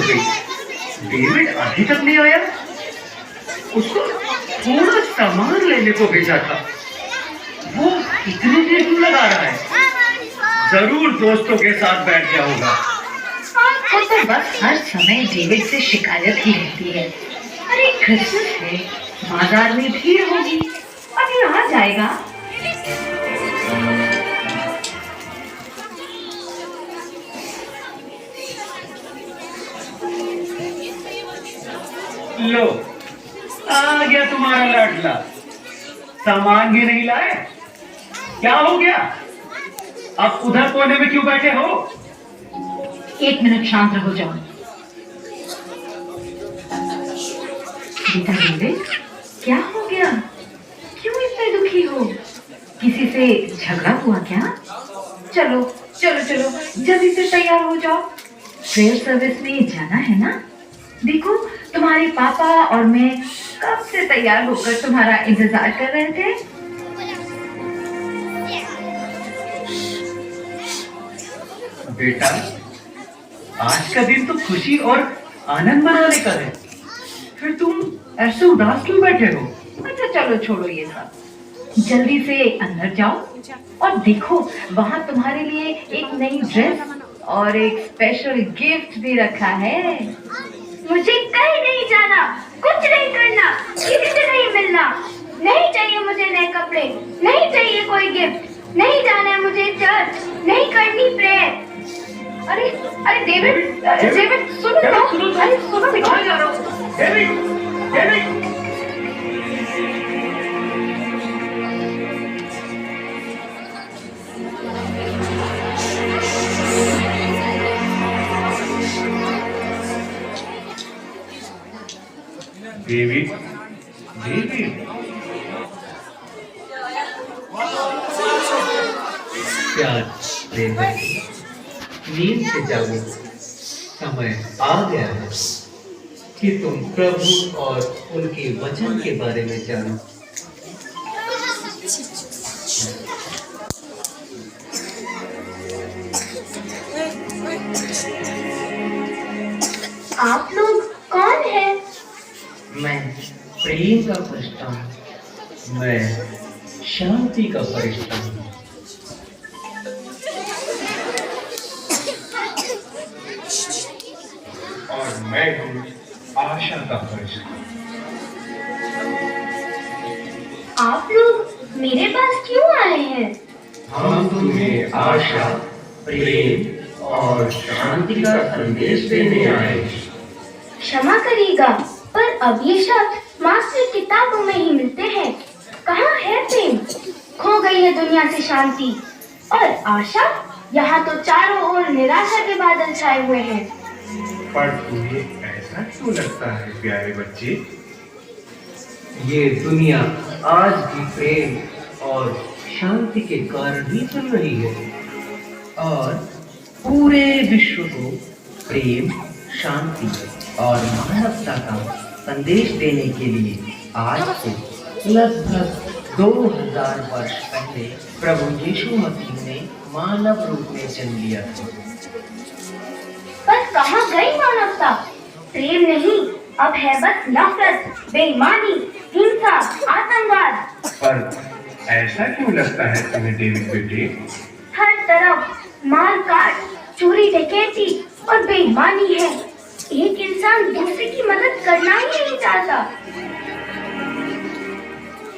हो गई। डेविड अभी तक नहीं आया। उसको थोड़ा सामान लेने को भेजा था, वो इतनी देर क्यों लगा रहा है? जरूर दोस्तों के साथ बैठ गया होगा। आपको तो बस हर समय डेविड से शिकायत ही रहती है। अरे क्रिसमस है, बाजार में भीड़ होगी, अभी आ जाएगा। लो, आ गया तुम्हारा लाडला। सामान भी नहीं लाए। क्या हो गया? आप उधर कोने में क्यों बैठे हो? 1 मिनट शांत रहो जाओ। बेटा डेविड, क्या हो गया? क्यों इतने दुखी हो? किसी से झगड़ा हुआ क्या? चलो चलो चलो, जल्दी से तैयार हो जाओ, प्रेयर सर्विस में जाना है ना। देखो, तुम्हारे पापा और मैं कब से तैयार होकर तुम्हारा इंतजार कर रहे थे। बेटा, आज का दिन तो खुशी और आनंद मनाने का है, फिर तुम ऐसे उदास क्यों बैठे हो? अच्छा चलो छोड़ो ये सब, जल्दी से अंदर जाओ और देखो, वहाँ तुम्हारे लिए एक नई ड्रेस और एक स्पेशल गिफ्ट भी रखा है। मुझे कहीं नहीं जाना, कुछ नहीं करना, किसी से नहीं मिलना, नहीं चाहिए मुझे नए कपड़े, नहीं चाहिए कोई गिफ्ट, नहीं जाना है मुझे चर्च, नहीं करनी प्रेयर। अरे अरे डेविड, डेविड सुनो तो, अरे सुनो बेटा। कहाँ जा रहा हो? David, David. डेविड, डेविड, प्यार प्रेम, नींद से जागो, समय आ गया है कि तुम प्रभु और उनके वचन के बारे में जानो। आप लोग कौन हैं? मैं प्रेम का फरिश्ता हूँ, मैं शांति का फरिश्ता हूँ। और मैं हूँ आशा का फरिश्ता। आप लोग मेरे पास क्यों आए हैं? हम तुम्हें आशा, प्रेम और शांति का संदेश देने आए। क्षमा करिएगा, पर अब ये शब्द मात्र किताबों में ही मिलते हैं। कहाँ है प्रेम? खो गई है दुनिया से शांति और आशा। यहाँ तो चारों ओर निराशा के बादल छाए हुए हैं। पर तुम्हें ऐसा क्यों लगता है प्यारे बच्चे? ये दुनिया आज भी प्रेम और शांति के कारण ही चल रही है, और पूरे विश्व को प्रेम, शांति और मानवता का संदेश देने के लिए आज से लगभग 2000 वर्ष पहले प्रभु यीशु मसीह ने मानव रूप में जन्म लिया था। पर कहाँ गई मानवता? प्रेम नहीं, अब है बस नफरत, बेईमानी, हिंसा, आतंकवाद। पर ऐसा क्यों लगता है तुम्हें डेविड बेटे? हर तरफ मार काट, चोरी डकैती और बेईमानी है। एक इंसान दूसरे की मदद करना ही नहीं चाहता।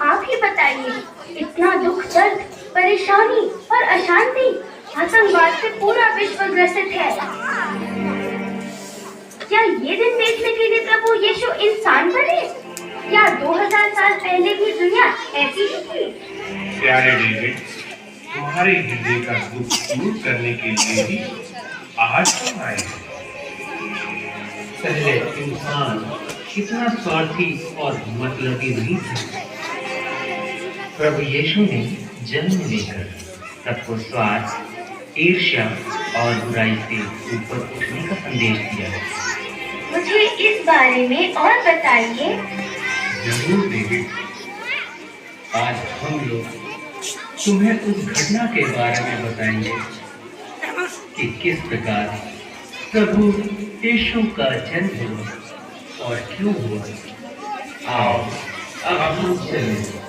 आप ही बताइए, इतना दुख, दर्द, परेशानी और अशांति, आतंकवाद से पूरा विश्व ग्रसित है। क्या ये दिन देखने के लिए प्रभु यीशु इंसान बने? क्या 2000 साल पहले भी दुनिया ऐसी ही थी? प्यारे डेविड, तुम्हारे हृदय का दुख दूर करने के लिए ही आज हम आए हैं। पहले इंसान कितना स्वार्थी और मतलबी नहीं था। प्रभु यीशु ने जन्म लेकर सबको स्वार्थ, ईर्ष्या और बुराई से ऊपर उठने का संदेश दिया है। मुझे इस बारे में और बताइए। जरूर डेविड, आज हम लोग तुम्हें उस घटना के बारे में बताएंगे कि किस प्रकार प्रभु यीशु का जन्म हुआ और क्यों हुआ। आओ अब हम चलें।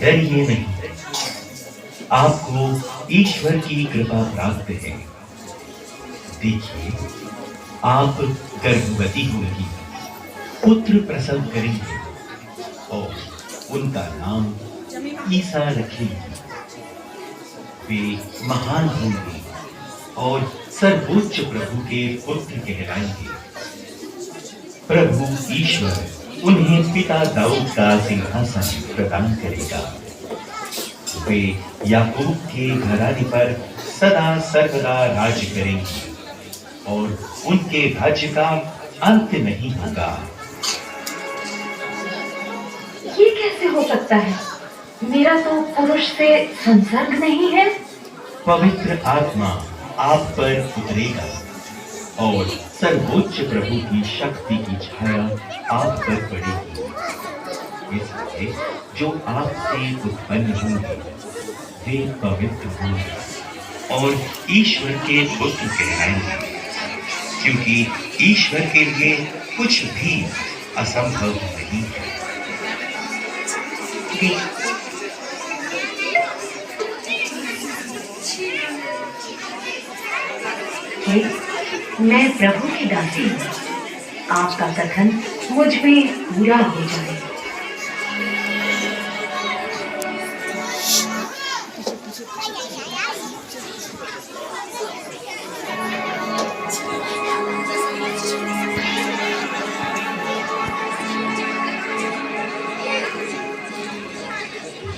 डरिए नहीं, आपको ईश्वर की कृपा प्राप्त है। देखिए, आप गर्भवती होंगी, पुत्र प्रसव करेंगे और उनका नाम ईसा रखेंगी। वे महान होंगे और सर्वोच्च प्रभु के पुत्र कहलाएंगे। प्रभु ईश्वर उन्हें पिता दाऊद का सिंहासन प्रदान करेगा। वे याकूब के घराने पर सदा सर्वदा राज करेंगे और उनके राज्य का अंत नहीं होगा। ये कैसे हो सकता है? मेरा तो पुरुष से संसर्ग नहीं है। पवित्र आत्मा आप पर उतरेगा और सर्वोच्च प्रभु की शक्ति की छाया आप पर पड़ेगी। इसलिए जो आपसे उत्पन्न होंगे वे पवित्र होंगे और ईश्वर के पुत्र कहलाएंगे, क्योंकि ईश्वर के लिए कुछ भी असंभव नहीं है। मैं प्रभु की दासी हूँ, आपका कथन मुझ में पूरा हो जाए।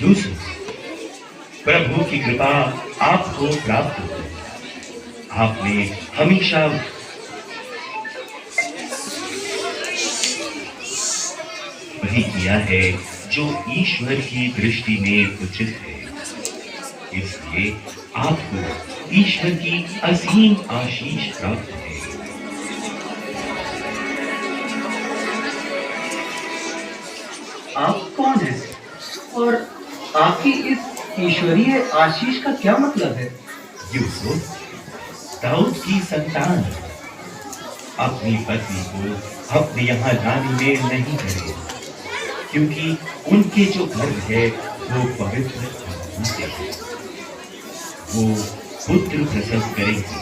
यूसुफ, प्रभु की कृपा आपको प्राप्त हो। आपने हमेशा वही किया है जो ईश्वर की दृष्टि में उचित है। इसलिए आपको ईश्वर की असीम आशीष प्राप्त है। आप कौन हैं और आपकी इस ईश्वरीय आशीष का क्या मतलब है? यूसुफ, दाऊद की संतान, अपनी पत्नी को अपने यहाँ लाने में नहीं डरे, क्योंकि उनके जो गर्भ है वो पवित्र से है। वो पुत्र प्रसव करेंगे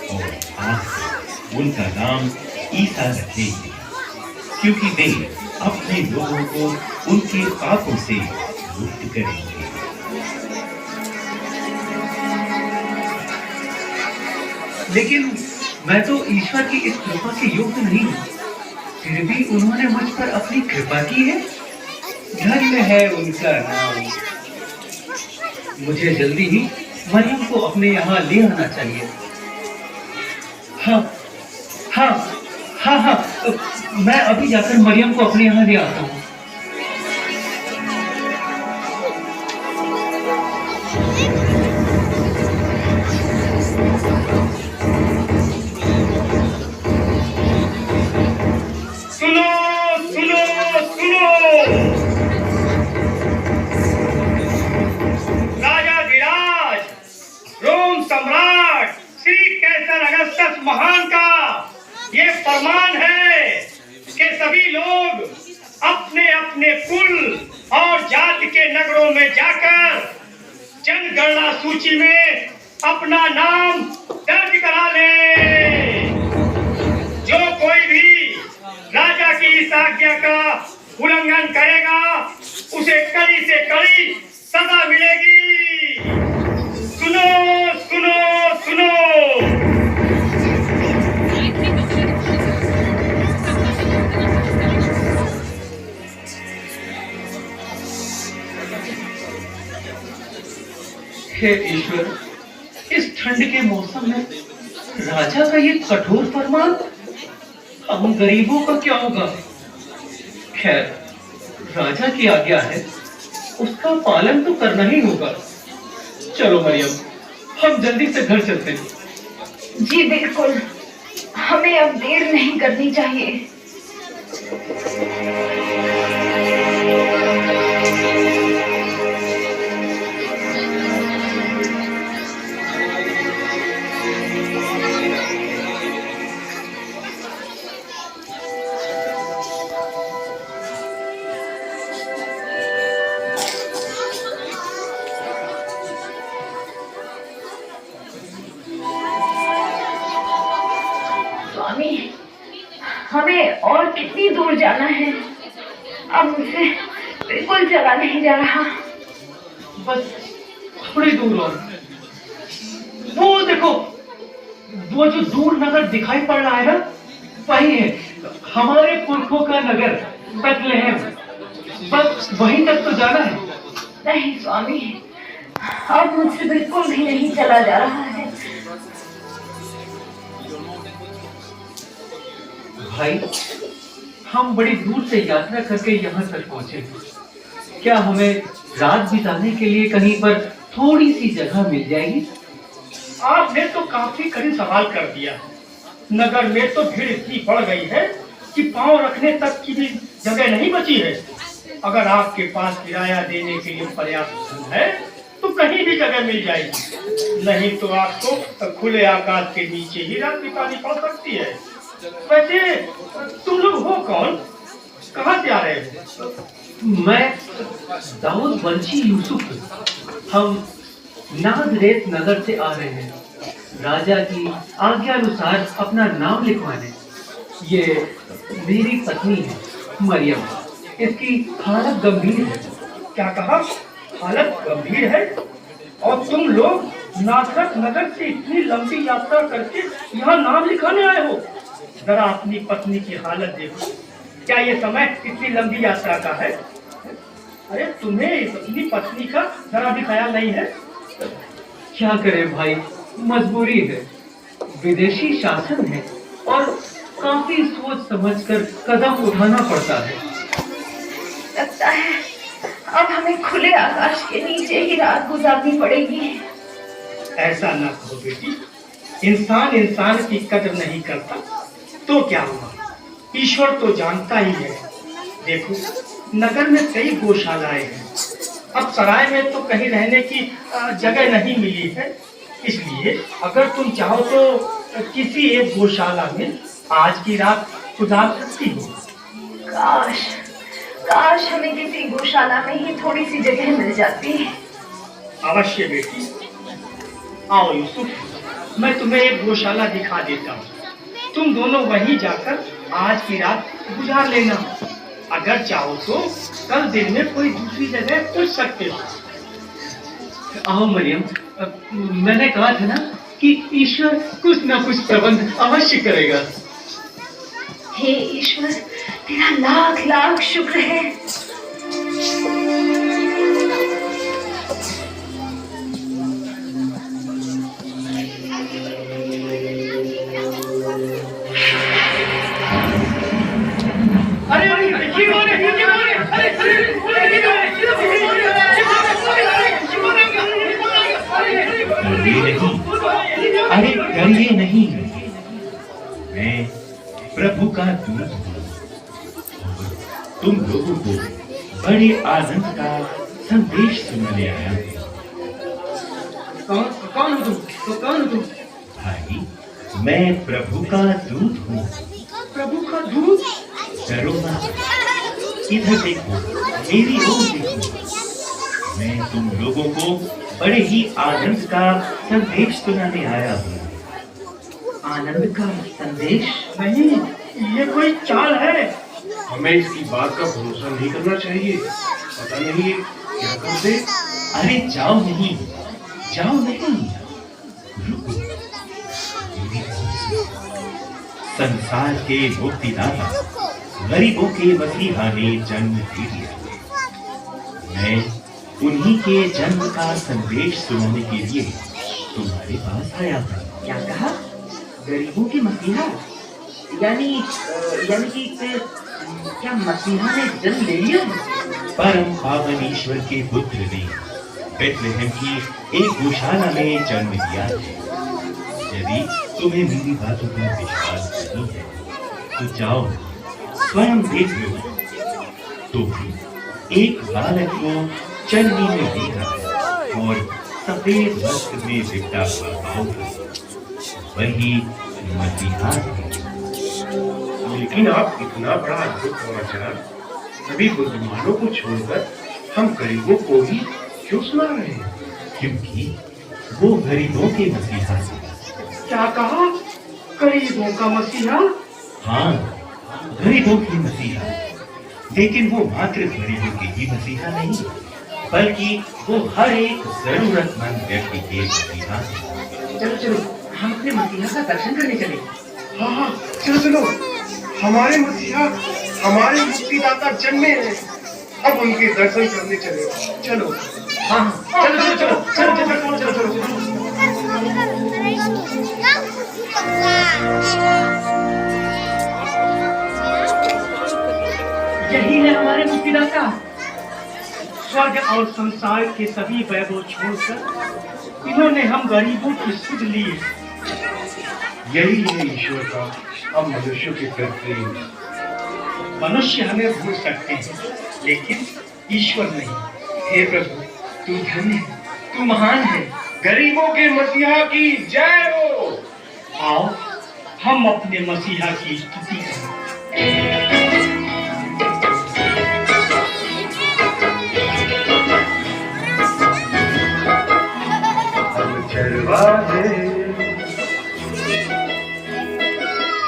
और आप उनका नाम ईसा रखेंगे, क्योंकि वे अपने लोगों को उनके पापों से मुक्त करेंगे। लेकिन मैं तो ईश्वर की इस कृपा के योग्य नहीं हूँ, फिर भी उन्होंने मुझ पर अपनी कृपा की है। धन्य है उनका नाम। मुझे जल्दी ही मरियम को अपने यहाँ ले आना चाहिए। हाँ हाँ हाँ हाँ, मैं अभी जाकर मरियम को अपने यहाँ ले आता हूँ। महान का ये फरमान है कि सभी लोग अपने अपने कुल और जाति के नगरों में जाकर जनगणना सूची में अपना नाम दर्ज करा ले। जो कोई भी राजा की इस आज्ञा का उल्लंघन करेगा उसे कड़ी से कड़ी सजा मिलेगी। सुनो सुनो सुनो। हे ईश्वर, इस ठंड के मौसम में राजा का ये कठोर फरमान, अब हम गरीबों का क्या होगा? खैर, राजा की आज्ञा है, उसका पालन तो करना ही होगा। चलो मरियम, हम जल्दी से घर चलते हैं। जी बिल्कुल, हमें अब देर नहीं करनी चाहिए। स्वामी, हमें और कितनी दूर जाना है? अब मुझसे बिल्कुल चला नहीं जा रहा। बस थोड़ी दूर और। वो देखो, वो जो दूर नगर दिखाई पड़ रहा है ना, वही है हमारे पुरखों का नगर, बेथलेहम। बस वहीं तक तो जाना है। नहीं स्वामी, अब मुझसे बिल्कुल भी नहीं चला जा रहा है। भाई, हम बड़ी दूर से यात्रा करके यहाँ तक पहुँचे। क्या हमें रात बिताने के लिए कहीं पर थोड़ी सी जगह मिल जाएगी? आपने तो काफी कठिन सवाल कर दिया। नगर में तो भीड़ इतनी बढ़ गई है कि पांव रखने तक की भी जगह नहीं बची है। अगर आपके पास किराया देने के लिए पर्याप्त धन है तो कहीं भी जगह मिल जाएगी, नहीं तो आपको खुले आकाश के नीचे ही रात बितानी पड़ सकती है। वैसे तुम लोग हो कौन, कहाँ से आ रहे हो? मैं दाऊद वंशी यूसुफ। हम नाजरेत नगर से आ रहे हैं, राजा की आज्ञा अनुसार अपना नाम लिखवाने। ये मेरी पत्नी है मरियम, इसकी हालत गंभीर है। क्या कहा? हालत गंभीर है? और तुम लोग नासरत नगर से इतनी लंबी यात्रा करके यहाँ नाम लिखाने आए हो? जरा अपनी पत्नी की हालत देखो। क्या ये समय इतनी लंबी यात्रा का है? अरे तुम्हें अपनी पत्नी का जरा भी ख्याल नहीं है? क्या करें भाई, मजबूरी है। विदेशी शासन है और काफी सोच समझकर कदम उठाना पड़ता है। लगता है अब हमें खुले आकाश के नीचे ही रात गुजारनी पड़ेगी। ऐसा ना कहो बेटी, इंसान इंसान की कदर नहीं करता तो क्या हुआ, ईश्वर तो जानता ही है। देखो, नगर में कई गौशालाएं हैं। अब सराय में तो कहीं रहने की जगह नहीं मिली है, इसलिए अगर तुम चाहो तो किसी एक गौशाला में आज की रात गुजार सकती हो। काश काश हमें किसी गौशाला में ही थोड़ी सी जगह मिल जाती। अवश्य बेटी, आओ यूसुफ, मैं तुम्हें एक गौशाला दिखा देता हूँ। तुम दोनों वहीं जाकर आज की रात गुजार लेना। अगर चाहो तो कल दिन में कोई दूसरी जगह पूछ सकते हो। आओ मरियम, मैंने कहा था ना कि ईश्वर कुछ ना कुछ प्रबंध अवश्य करेगा। हे ईश्वर, तेरा लाख लाख शुक्र है। अरे डरिए नहीं, मैं प्रभु का दूत हूँ। तुम लोगों को बड़े आनंद का संदेश सुनाने आया हूँ। कौन हो तुम? तो कौन हो तुम? भाई, मैं प्रभु का दूत हूँ। प्रभु का दूत? डरो मत, इधर देखो, मेरी ओर देखो। मैं तुम लोगों को बड़े ही आनंद का संदेश सुनाने आया हूँ। आनंद का संदेश? नहीं, ये कोई चाल है। हमें इसकी बात का भरोसा नहीं करना चाहिए, पता नहीं ये क्या कर दे। अरे जाओ नहीं, जाओ नहीं, रुको। संसार के मुक्तिदाता, गरीबों के मसीहा ने जन्म ले लिया। मैं उन्हीं के जन्म का संदेश सुनाने के लिए तुम्हारे पास आया हूँ। क्या कहा? गरीबों के मसीहा? यानी यानी कि फिर क्या मसीहा ने जन्म ले लिया? परम पावन ईश्वर के पुत्र ने बेथलेहम की एक गौशाला में जन्म लिया है। यदि तुम्हें मेरी बातों पर विश्वास नहीं है तो जाओ स्वयं देख लो। तो भी एक बालक को चलनी में देखा और सफेद वस्त्र में लिपटा हुआ पाऊंगा, वही मसीहा है। लेकिन आप इतना बड़ा अद्भुत समाचार सभी बुद्धिमानों को छोड़कर हम गरीबों को ही क्यों सुना रहे हैं? क्योंकि वो गरीबों के मसीहा है। क्या कहा? गरीबों का मसीहा? हाँ, गरीबों की मसीहा। लेकिन वो मात्र गरीबों के ही मसीहा नहीं, बल्कि वो हर एक जरूरतमंद व्यक्ति के मसीहा है। चलो चलो हम अपने मसीहा का दर्शन करने चले। हाँ हाँ, चलो चलो, हमारे मसीहा, हमारे मुक्तिदाता जन्मे हैं। अब उनके दर्शन करने चले। चलो। हाँ चलो चलो चलो चलो चलो चलो चलो। यही है हमारे मुक्तिदाता। स्वर्ग और संसार के सभी वैभव छोड़कर इन्होंने हम गरीबों की सुध ली। यही है ईश्वर का हम मनुष्यों के प्रति प्रेम। मनुष्य हमें भूल सकते हैं, लेकिन ईश्वर नहीं। हे प्रभु, तू धन्य है, तू महान है। गरीबों के मसीहा की जय हो। आओ हम अपने मसीहा की स्तुति करें।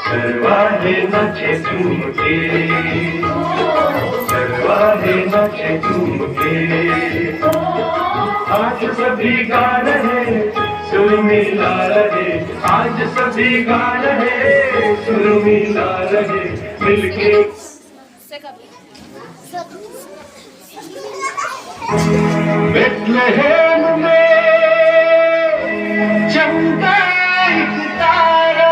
चरवाहे नाचे झूम के, चरवाहे नाचे झूम के। आज सभी गा रहे, सुर मिला रहे। आज सभी गा रहे, सुर मिला रहे। मिलके बेथलेहम में चमका एक तारा।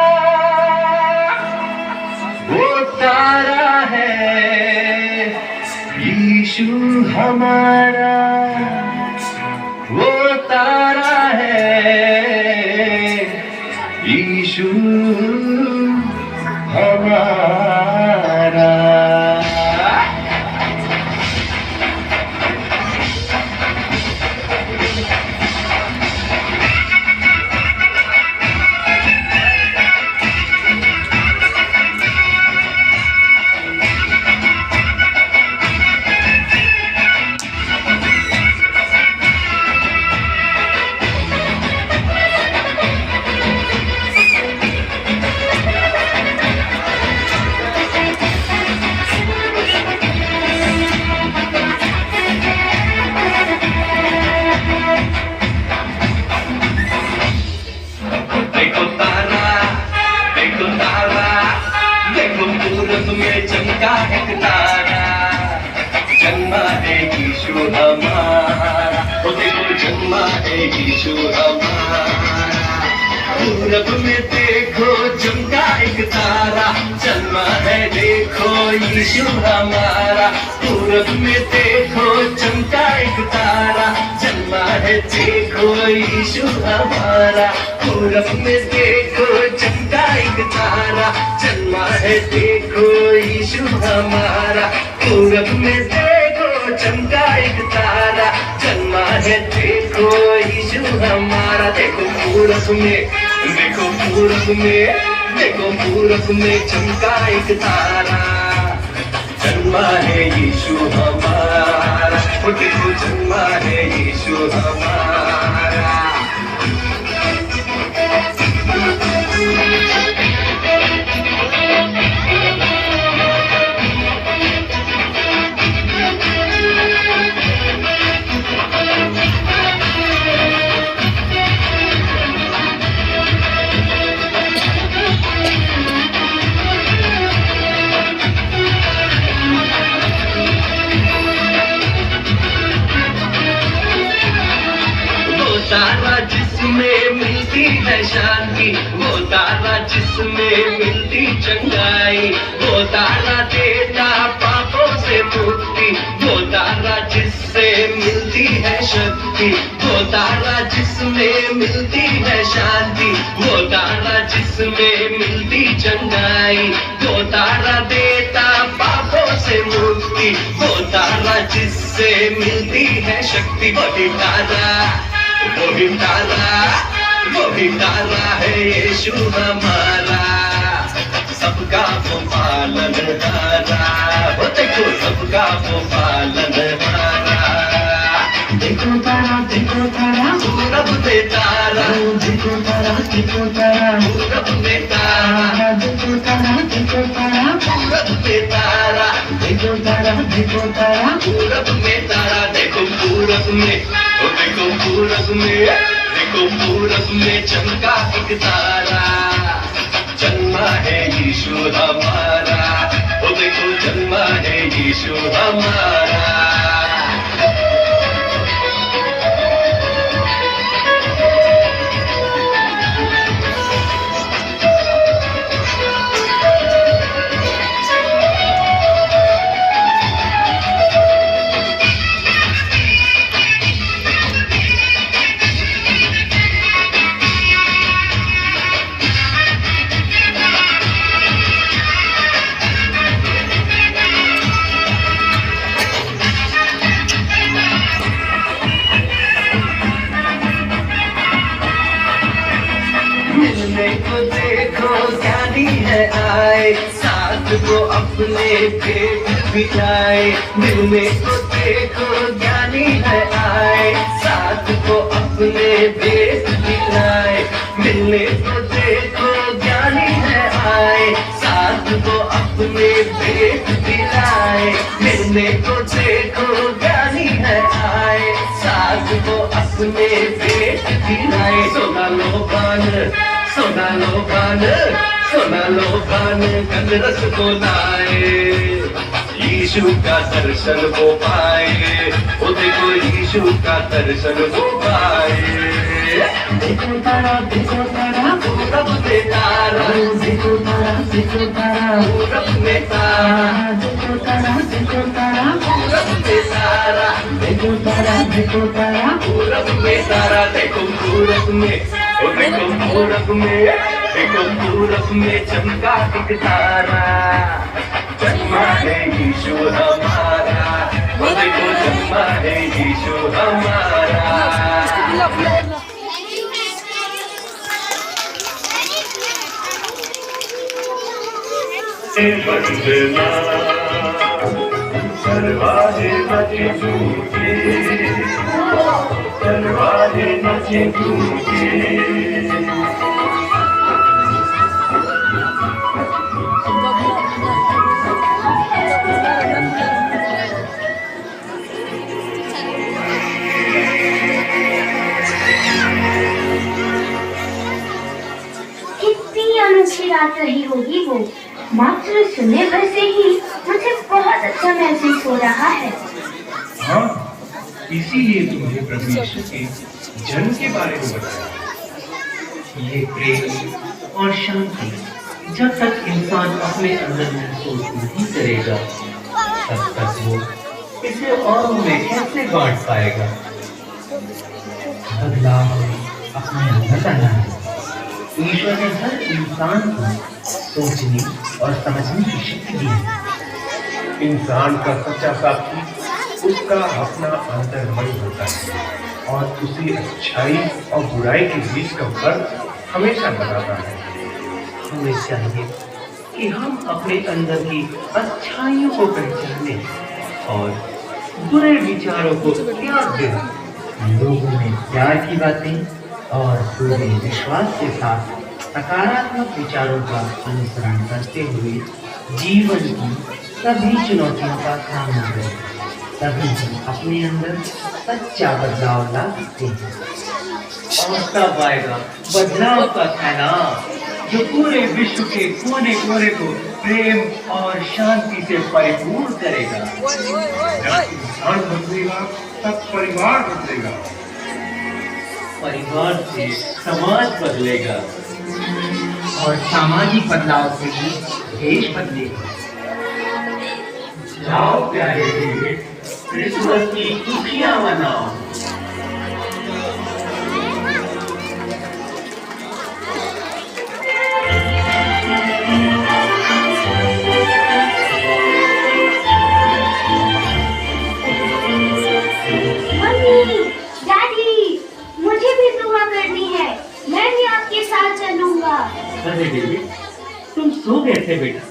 वो तारा है यीशु हमारा। वो तारा है यीशु हमारा। देखो तारा, देखो तारा, देखो पूरब में चमका एक तारा। जन्मा है यीशु हमारा। ओ देखो जन्मा है यीशु हमारा। पूरब में देखो चमका एक तारा। जन्मा है देखो यीशु हमारा। पूरब में देखो चमका एक तारा। जन्मा है देखो यीशु हमारा। पूरब में देखो चमका एक तारा। जन्मा है देखो यीशु हमारा। पूरब में देखो चमका एक तारा। जन्मा है देखो यीशु हमारा। देखो पूरब में, देखो पूरब में, देखो पूरब में चमका एक तारा। जन्मा है यीशु हमारा। वो देखो जन्मा है यीशु हमारा। तारा जिसमें मिलती है शांति, वो तारा जिसमें मिलती चंगाई, वो तारा देता पापों से मुक्ति, वो तारा जिससे मिलती है शक्ति, वो तारा जिसमें मिलती है शांति, वो तारा जिसमें मिलती चंगाई, वो तारा देता पापों से मुक्ति, वो तारा जिससे मिलती है शक्ति, वही तारा, वही तारा, वही तारा है यीशु हमारा, सबका वो पालनहारा, वो देखो सबका वो पालनहारा। देखो तारा पूरब में तारा, देखो तारा पूरब में तारा, देखो तारा पूरब में तारा, देखो तारा पूरब में तारा, देखो पूरब में, ओ देखो पूरब में, देखो पूरब में चमका एक तारा, जन्मा है यीशु हमारा, ओ देखो जन्मा है यीशु हमारा। मिलने को देखो ज्ञानी है आए, साथ वो अपने पेट बिठाए, मिलने को देखो ज्ञानी है आए, साथ वो अपने पेट बिठाए, मिलने को देखो ज्ञानी है आए, साथ वो अपने पेट बिठाए, मिलने को देखो ज्ञानी है आए, साथ वो अपने पेट बिठाए। सोना लो पान गंदरस को लाए, यीशु का दर्शन वो पाए, वो देखो यीशु का दर्शन वो पाए। देखो तारा पूरब में तारा, देखो तारा पूरब में तारा, देखो तारा पूरब में तारा, देखो तारा पूरब में तारा, देखो पूरब में, ओ देखो पूरब में, देखो पूरब में चमका एक तारा, जन्मा है यीशु हमारा, ओ देखो जन्मा है यीशु हमारा। बंदना सरवाहे बचे झूठे, सरवाहे बचे झूठे। कितनी अनोखी रात रही होगी वो, मात्र सुने भर से ही मुझे बहुत अच्छा महसूस हो रहा है। हाँ, इसीलिए तुम्हें प्रभु यीशु के जन्म के बारे में बताया। ये प्रेम और शांति जब तक इंसान अपने अंदर महसूस नहीं करेगा, तब तक वो इसे औरों में कैसे बांट पाएगा। बदलाव अपने अंदर लाना है। ईश्वर ने हर इंसान को सोचने और समझने की शक्ति दी है। इंसान का सच्चा साथी उसका अपना अंतर्मन होता है और उसे अच्छाई और बुराई के बीच का फर्क हमेशा बताता है। हमें चाहिए कि हम अपने अंदर की अच्छाइयों को पहचाने और बुरे विचारों को त्याग दें। लोगों में प्यार की बातें और पूरे विश्वास के साथ सकारात्मक विचारों का अनुसरण करते हुए जीवन की सभी चुनौतियों का सामना करें, तभी हम अपने अंदर सच्चा बदलाव ला सकते हैं। और तब आएगा बदलाव का फैलाव, जो पूरे विश्व के कोने कोने को प्रेम और शांति से परिपूर्ण करेगा। जब इंसान बदलेगा तब परिवार बदलेगा। परिवार से समाज बदलेगा और सामाजिक बदलाव से ही देश बदलेगा। जाओ प्यारे डेविड, क्रिसमस की खुशियां मनाओ। मम्मी, डैडी, मुझे भी दुआ करनी है। मैं भी आपके साथ चलूंगा। अरे डेविड, तुम सो गए थे बेटा,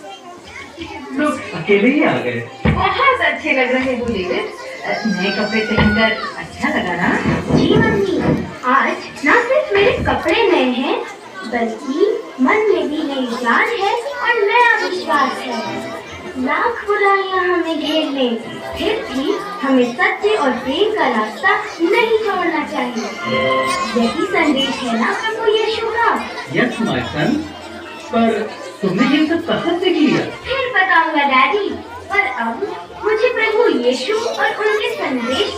लोग अकेले ही आ गए। बहुत अच्छे लग रहे हो डेविड। नए कपड़े पहनकर अच्छा लगा ना? जी मम्मी, आज ना सिर्फ मेरे कपड़े नए हैं, बल्कि मन में भी नई जान है और नया विश्वास है। लाख बुराइयां हमें घेर लें, फिर भी हमें सत्य और प्रेम का रास्ता नहीं छोड़ना चाहिए। यही संदेश है ना प्रभु यीशु का। यस माय सन, पर तुमने ये सब कहाँ से किया? फिर बताऊंगा डैडी, पर अब मुझे प्रभु यीशु और उनके संदेश